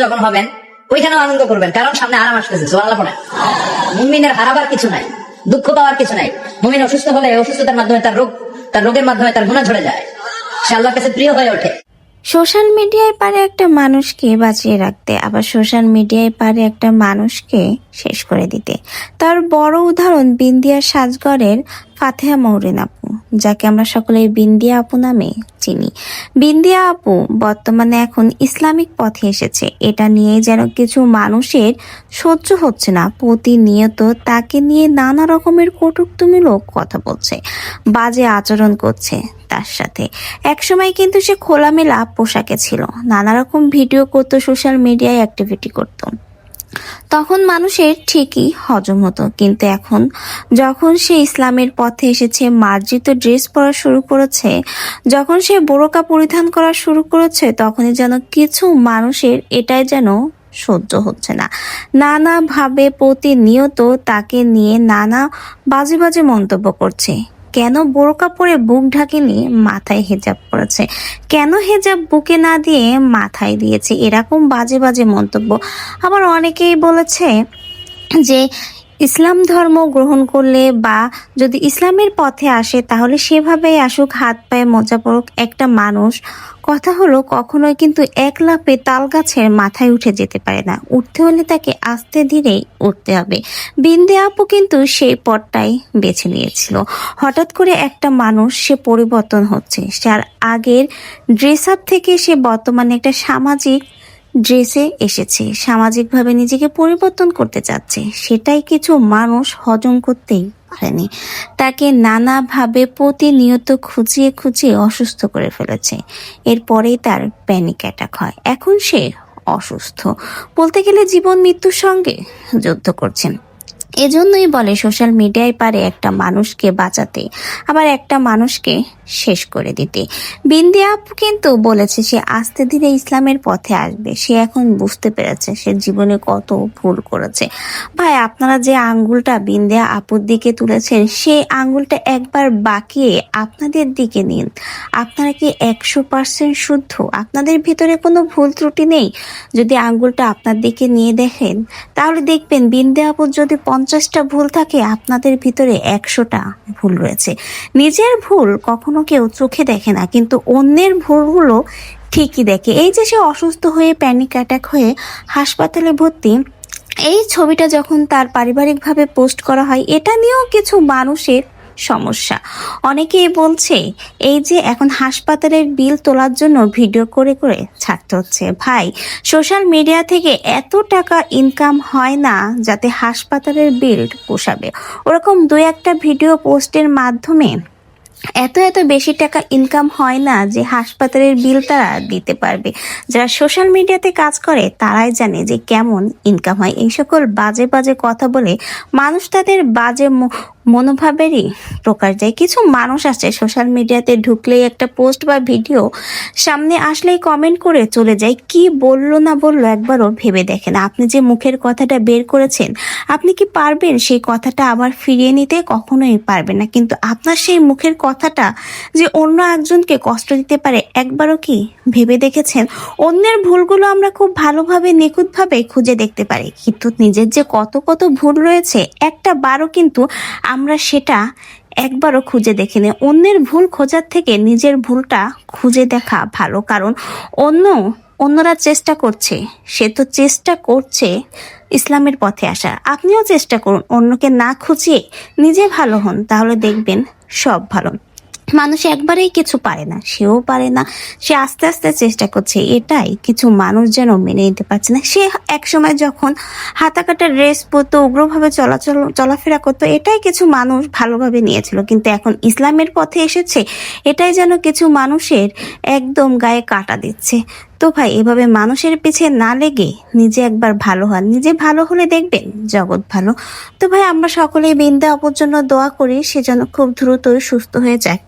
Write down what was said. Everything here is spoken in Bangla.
যখন হবেন ওইখানেও আনন্দ করবেন, কারণ সামনে আরাম আসতেছে। সুবহানাল্লাহ পড়েন। মুমিনের হারাবার কিছু নাই, দুঃখ পাওয়ার কিছু নাই। মুমিন অসুস্থ হলে অসুস্থতার মাধ্যমে তার রোগের মাধ্যমে তার গুনাহ ঝরে যায়, সে আল্লাহর কাছে প্রিয় হয়ে ওঠে। সোশ্যাল মিডিয়ায় পারে একটা মানুষকে বাঁচিয়ে রাখতে, আবার সোশ্যাল মিডিয়ায় পারে একটা মানুষকে শেষ করে দিতে। তার বড় উদাহরণ বিন্দিয়া সাজগরের ফাতেহা মৌরিন আপু, যাকে আমরা সকলে বিন্দিয়া আপু নামে চিনি। বিন্দিয়া আপু বর্তমানে এখন ইসলামিক পথে এসেছে, এটা নিয়ে যেন কিছু মানুষের সহ্য হচ্ছে না। প্রতিনিয়ত তাকে নিয়ে নানা রকমের কটূক্তিমূলক কথা বলছে, বাজে আচরণ করছে তার সাথে। একসময় কিন্তু সে খোলামেলা পোশাকে ছিল, নানা রকম ভিডিও করতো, সোশ্যাল মিডিয়ায় অ্যাক্টিভিটি করত, তখন মানুষের ঠিকই হজম হতো। কিন্তু এখন যখন সে ইসলামের পথে এসেছে, মার্জিত ড্রেস পরা শুরু করেছে, যখন সে বোরকা পরিধান করা শুরু করেছে, তখনই যেন কিছু মানুষের এটাই যেন সহ্য হচ্ছে না। নানাভাবে প্রতিনিয়ত তাকে নিয়ে নানা বাজে বাজে মন্তব্য করছে। কেন বোরকা পরে বুক ঢাকেনি, মাথায় হেজাব পরেছে, কেন হেজাব বুকে না দিয়ে মাথায় দিয়েছে, এরকম বাজে বাজে মন্তব্য। আবার অনেকেই বলেছে যে ইসলাম ধর্ম গ্রহণ করলে বা যদি ইসলামের পথে আসে তাহলে সেভাবেই আসুক, হাত পায়ে মোজা পড়ুক একটা মানুষ। কথা হলো কখনোই কিন্তু এক লাফে তাল গাছের মাথায় উঠে যেতে পারে না, উঠতে হলে তাকে আস্তে ধীরেই উঠতে হবে। বিন্দিয়া আপু কিন্তু সেই পথটাই বেছে নিয়েছিল। হঠাৎ করে একটা মানুষ সে পরিবর্তন হচ্ছে, যার আগের ড্রেস আপ থেকে সে বর্তমানে একটা সামাজিক ড্রেসে এসেছে, সামাজিকভাবে নিজেকে পরিবর্তন করতে চাচ্ছে, সেটাই কিছু মানুষ হজম করতেই পারেনি। তাকে নানাভাবে প্রতিনিয়ত খুঁচিয়ে খুঁচিয়ে অসুস্থ করে ফেলেছে। এরপরেই তার প্যানিক অ্যাটাক হয়। এখন সে অসুস্থ, বলতে গেলে জীবন মৃত্যুর সঙ্গে যুদ্ধ করছেন। এজন্যই বলে সোশ্যাল মিডিয়ায় পারে একটা মানুষকে বাঁচাতে, আবার একটা মানুষকে শেষ করে দিতে। বিন্দিয়া আপু কিন্তু বলেছে সে আস্তে ধীরে ইসলামের পথে আসবে। সে এখন বুঝতে পেরেছে সে জীবনে কত ভুল করেছে। ভাই, আপনারা যে আঙ্গুলটা বিন্দিয়া আপুর দিকে তুলেছেন, সেই আঙ্গুলটা একবার বাঁকিয়ে আপনাদের দিকে নিন। আপনারা কি 100% শুদ্ধ? আপনাদের ভিতরে কোনো ভুল ত্রুটি নেই? যদি আঙ্গুলটা আপনার দিকে নিয়ে দেখেন, তাহলে দেখবেন বিন্দিয়া আপুর যদি 50টা ভুল থাকে, আপনাদের ভিতরে 100টা ভুল রয়েছে। নিজের ভুল কখনো কেউ চোখে দেখে না, কিন্তু অন্যের ভুলগুলো ঠিকই দেখে। এই যে সে অসুস্থ হয়ে প্যানিক অ্যাটাক হয়ে হাসপাতালে ভর্তি, এই ছবিটা যখন তার পারিবারিকভাবে পোস্ট করা হয়, এটা নিয়েও কিছু মানুষের সমস্যা। অনেকেই বলছে এই যে এখন হাসপাতালের বিল তোলার জন্য ভিডিও করে করে ছাড়তে হচ্ছে। ভাই, সোশ্যাল মিডিয়া থেকে এত টাকা ইনকাম হয় না যাতে হাসপাতালের বিল পোষাবে। ওরকম 2-1টা ভিডিও পোস্টের মাধ্যমে এত এত বেশি টাকা ইনকাম হয় না যে হাসপাতালের বিল তারা দিতে পারবে। যারা সোশ্যাল মিডিয়াতে কাজ করে তারাই জানে যে কেমন ইনকাম হয়। এই সকল বাজে বাজে কথা বলে মানুষ তাদের বাজে মনোভাবেরই প্রকাশ দেয়। কিছু মানুষ আছে সোশ্যাল মিডিয়াতে ঢুকলেই একটা পোস্ট বা ভিডিও সামনে আসলেই কমেন্ট করে চলে যায়। কি বললো না বললো একবারও ভেবে দেখেন। আপনি যে মুখের কথাটা বের করেছেন, আপনি কি পারবেন সেই কথাটা আবার ফিরিয়ে নিতে? কখনোই পারবেন না। কিন্তু আপনার সেই মুখের কথাটা যে অন্য একজনকে কষ্ট দিতে পারে, একবারও কি ভেবে দেখেছেন? অন্যের ভুলগুলো আমরা খুব ভালোভাবে নিখুঁতভাবে খুঁজে দেখতে পারি, কিন্তু নিজের যে কত কত ভুল রয়েছে একটা বারও কিন্তু আমরা সেটা একবারও খুঁজে দেখিনি। অন্যের ভুল খোঁজার থেকে নিজের ভুলটা খুঁজে দেখা ভালো, কারণ অন্যরা চেষ্টা করছে, সে তো চেষ্টা করছে ইসলামের পথে আসার। আপনিও চেষ্টা করুন, অন্যকে না খুঁজিয়ে নিজে ভালো হন, তাহলে দেখবেন সব ভালো। মানুষ একবারেই কিছু পারে না, সেও পারে না, সে আস্তে আস্তে চেষ্টা করছে। এটাই কিছু মানুষ যেন মেনে নিতে পারছে না। সে একসময় যখন হাতাকাটা ড্রেস পরতো, উগ্রভাবে চলাফেরা করতো, এটাই কিছু মানুষ ভালোভাবে নিয়েছিল, কিন্তু এখন ইসলামের পথে এসেছে, এটাই যেন কিছু মানুষের একদম গায়ে কাটা দিচ্ছে। তো ভাই, এভাবে মানুষের পিছে না লেগে নিজে একবার ভালো হন। নিজে ভালো হলে দেখবেন জগৎ ভালো। তো ভাই, আমরা সকলেই বিন্দিয়া আপুর জন্য দোয়া করি, সে যেন খুব দ্রুতই সুস্থ হয়ে যায়।